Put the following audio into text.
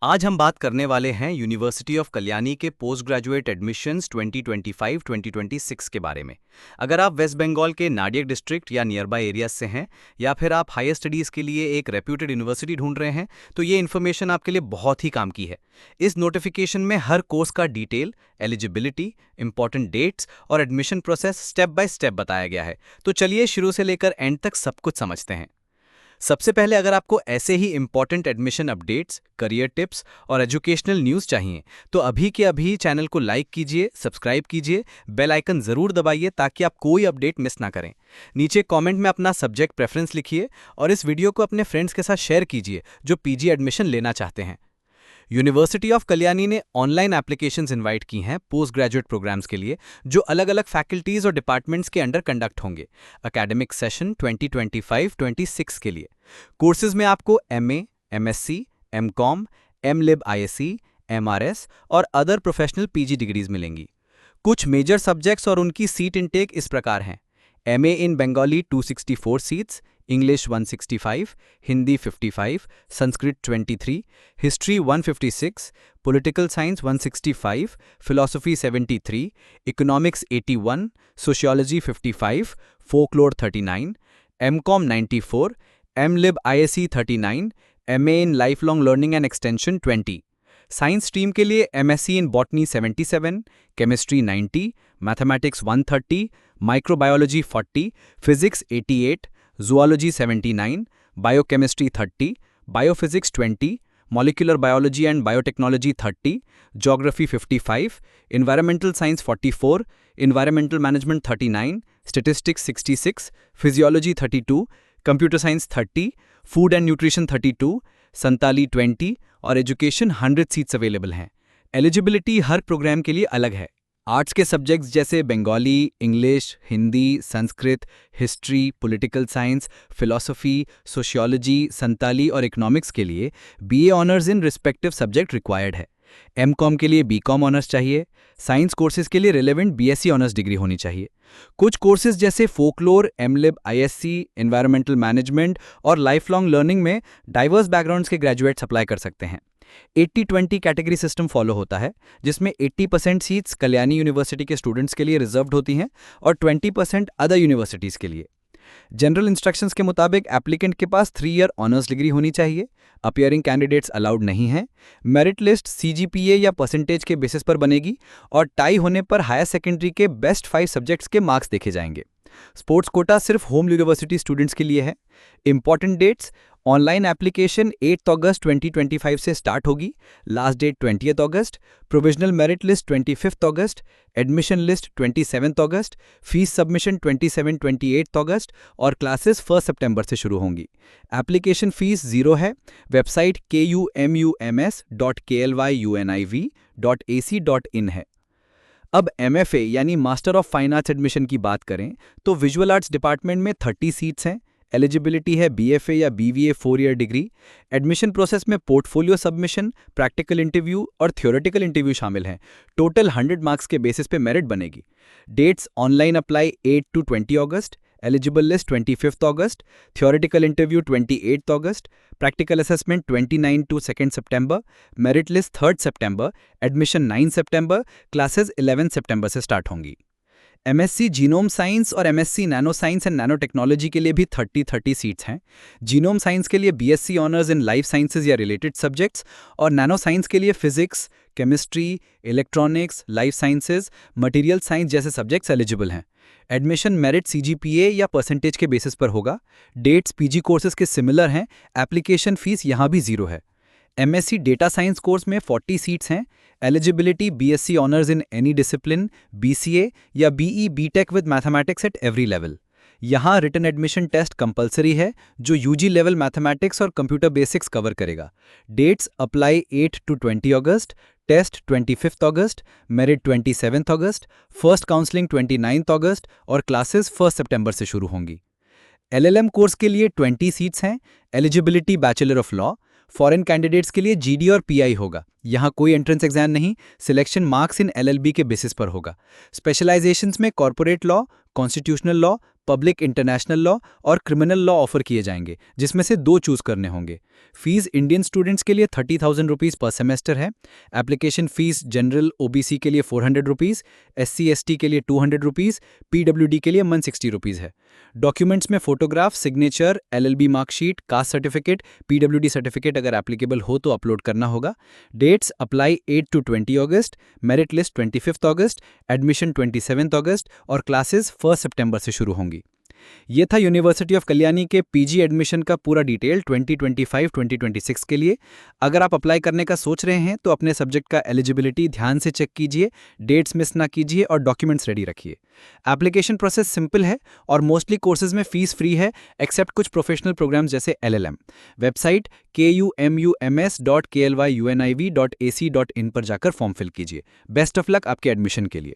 आज हम बात करने वाले हैं यूनिवर्सिटी ऑफ कल्याणी के पोस्ट ग्रेजुएट एडमिशन्स 2025-2026 के बारे में। अगर आप वेस्ट बंगाल के नाडियाक डिस्ट्रिक्ट या नियर बाय एरियाज से हैं या फिर आप हायर स्टडीज़ के लिए एक रेप्यूटेड यूनिवर्सिटी ढूंढ रहे हैं, तो ये इन्फॉर्मेशन आपके लिए बहुत ही काम की है। इस नोटिफिकेशन में हर कोर्स का डिटेल, एलिजिबिलिटी, इंपॉर्टेंट डेट्स और admission process step by step बताया गया है। तो चलिए शुरू से लेकर एंड तक सब कुछ समझते हैं। सबसे पहले अगर आपको ऐसे ही important admission updates, career tips और एजुकेशनल न्यूज़ चाहिए तो अभी के अभी चैनल को लाइक कीजिए, सब्सक्राइब कीजिए, बेल आइकन ज़रूर दबाइए ताकि आप कोई अपडेट मिस ना करें। नीचे कमेंट में अपना सब्जेक्ट प्रेफरेंस लिखिए और इस वीडियो को अपने फ्रेंड्स के साथ शेयर कीजिए जो पीजी एडमिशन लेना चाहते हैं। यूनिवर्सिटी ऑफ कल्याणी ने ऑनलाइन एप्लीकेशंस इनवाइट की हैं पोस्ट ग्रेजुएट प्रोग्राम्स के लिए जो अलग अलग फैकल्टीज और डिपार्टमेंट्स के अंडर कंडक्ट होंगे एकेडमिक सेशन 2025-26 के लिए। कोर्सेज में आपको MA, MSc, MCom, MLib ISc, MRS और अदर प्रोफेशनल पीजी डिग्रीज मिलेंगी। कुछ मेजर सब्जेक्ट्स और उनकी सीट इनटेक इस प्रकार हैं। MA in Bengali 264 seats, English 165, Hindi 55, Sanskrit 23, history 156, political science 165, philosophy 73, economics 81, sociology 55, folklore 39, MCom 94, MLib ISc 39, MA in lifelong learning and extension 20। Science stream के लिए MSc in botany 77, chemistry 90, mathematics 130, microbiology 40, physics 88, zoology 79, biochemistry 30, biophysics 20, molecular biology and biotechnology 30, geography 55, environmental science 44, environmental management 39, statistics 66, physiology 32, computer science 30, food and nutrition 32, Santali 20 और education 100 seats available हैं। Eligibility हर programme के लिए अलग है। Arts के subjects जैसे Bengali, English, Hindi, Sanskrit, history, political science, philosophy, sociology, Santali और economics के लिए BA honours in respective subject required है। एमकॉम के लिए बीकॉम ऑनर्स चाहिए। साइंस कोर्सेज के लिए रिलेवेंट बीएससी ऑनर्स डिग्री होनी चाहिए। कुछ कोर्सेज जैसे फोकलोर, एमलिब आईएससी, एनवायरमेंटल मैनेजमेंट और लाइफ लॉन्ग लर्निंग में डाइवर्स बैकग्राउंड्स के ग्रेजुएट्स अप्लाई कर सकते हैं। 80-20 कैटेगरी सिस्टम फॉलो होता है जिसमें 80% सीट्स कल्याणी यूनिवर्सिटी के स्टूडेंट्स के लिए रिजर्व्ड होती हैं और 20% अदर यूनिवर्सिटीज़ के लिए। जनरल इंस्ट्रक्शंस के मुताबिक एप्लीकेंट के पास 3 ईयर ऑनर्स डिग्री होनी चाहिए। अपीयरिंग कैंडिडेट्स अलाउड नहीं हैं। मेरिट लिस्ट सीजीपीए या परसेंटेज के बेसिस पर बनेगी और टाई होने पर हायर सेकेंडरी के बेस्ट 5 सब्जेक्ट्स के मार्क्स देखे जाएंगे। स्पोर्ट्स कोटा सिर्फ होम यूनिवर्सिटी स्टूडेंट्स के लिए है। इंपॉर्टेंट डेट्स: ऑनलाइन एप्लीकेशन 8 अगस्त 2025 से स्टार्ट होगी, लास्ट डेट 20 अगस्त, प्रोविजनल मेरिट लिस्ट 25 अगस्त, एडमिशन लिस्ट 27 अगस्त, फीस सबमिशन 27-28 अगस्त और क्लासेस 1 सितंबर से शुरू होंगी। एप्लीकेशन फीस 0 है। वेबसाइट kumums.klyuniv.ac.in है। अब एमएफए यानी master of fine arts admission की बात करें तो विजुअल आर्ट्स डिपार्टमेंट में 30 सीट्स हैं। एलिजिबिलिटी है बीएफए या BVA 4 year degree. Admission process में पोर्टफोलियो सबमिशन, प्रैक्टिकल इंटरव्यू और थ्योरेटिकल इंटरव्यू शामिल हैं। टोटल 100 मार्क्स के बेसिस पे मेरिट बनेगी। डेट्स: ऑनलाइन अप्लाई 8 to 20 अगस्त, एलिजिबल लिस्ट 25 अगस्त, थ्योरेटिकल इंटरव्यू 28 अगस्त, प्रैक्टिकल असेसमेंट 29 to 2 सितंबर, मेरिट लिस्ट 3 सितंबर, एडमिशन 9 सितंबर, क्लासेस 11 सितंबर से स्टार्ट होंगी। एमएससी जीनोम साइंस और MSc nano science and nano technology के लिए भी 30 सीट्स हैं। जीनोम साइंस के लिए BSc honours in life sciences या रिलेटेड सब्जेक्ट्स और नैनो साइंस के लिए physics, chemistry, electronics, life sciences, material science जैसे सब्जेक्ट्स एलिजिबल हैं। एडमिशन मेरिट सीजीपीए या परसेंटेज के बेसिस पर होगा। डेट्स पीजी कोर्सेज के सिमिलर हैं। एप्लीकेशन फीस यहाँ भी 0 है। एमएससी डेटा साइंस कोर्स में 40 सीट्स हैं। Eligibility BSc honours in any discipline, BCA या BE BTech with mathematics at every level. यहाँ रिटन एडमिशन टेस्ट कंपलसरी है जो यूजी लेवल मैथमेटिक्स और कंप्यूटर बेसिक्स कवर करेगा। डेट्स: अप्लाई 8 to 20 अगस्त, test 25 अगस्त, मेरिट 27 अगस्त, फर्स्ट काउंसलिंग 29 अगस्त और क्लासेस 1 सितंबर से शुरू होंगी। एलएलएम कोर्स के लिए 20 सीट्स हैं। Eligibility bachelor of law. Foreign candidates के लिए जीडी और पीआई होगा। यहाँ कोई एंट्रेंस एग्जाम नहीं, सिलेक्शन मार्क्स इन एलएलबी के बेसिस पर होगा। स्पेशलाइजेशंस में corporate law, constitutional law, public international law और क्रिमिनल लॉ ऑफर किए जाएंगे, जिसमें से 2 चूज करने होंगे। फीस इंडियन स्टूडेंट्स के लिए 30,000 रुपीज़ पर सेमेस्टर है। एप्लीकेशन फीस जनरल ओबीसी के लिए 400 रुपीज़, SC ST के लिए 200 रुपीज़, PWD के लिए 160 रुपीज़ है। डॉक्यूमेंट्स में photograph, signature, LLB marksheet, caste certificate, PWD certificate अगर एप्लीकेबल हो तो अपलोड करना होगा। डेट्स अप्लाई 8 to 20 अगस्त, मेरिट लिस्ट 25 अगस्त, एडमिशन 27 अगस्त और क्लासेस 1 सितंबर से शुरू होंगी। ये था यूनिवर्सिटी ऑफ कल्याणी के PG एडमिशन का पूरा डिटेल 2025-2026 के लिए। अगर आप अप्लाई करने का सोच रहे हैं तो अपने सब्जेक्ट का एलिजिबिलिटी ध्यान से चेक कीजिए, डेट्स मिस ना कीजिए और डॉक्यूमेंट्स रेडी रखिए। एप्लीकेशन प्रोसेस सिंपल है और मोस्टली कोर्सेज में फीस फ्री है, एक्सेप्ट कुछ प्रोफेशनल प्रोग्राम्स जैसे LLM। वेबसाइट kumums.klyuniv.ac.in पर जाकर फॉर्म फिल कीजिए। बेस्ट ऑफ लक आपके एडमिशन के लिए।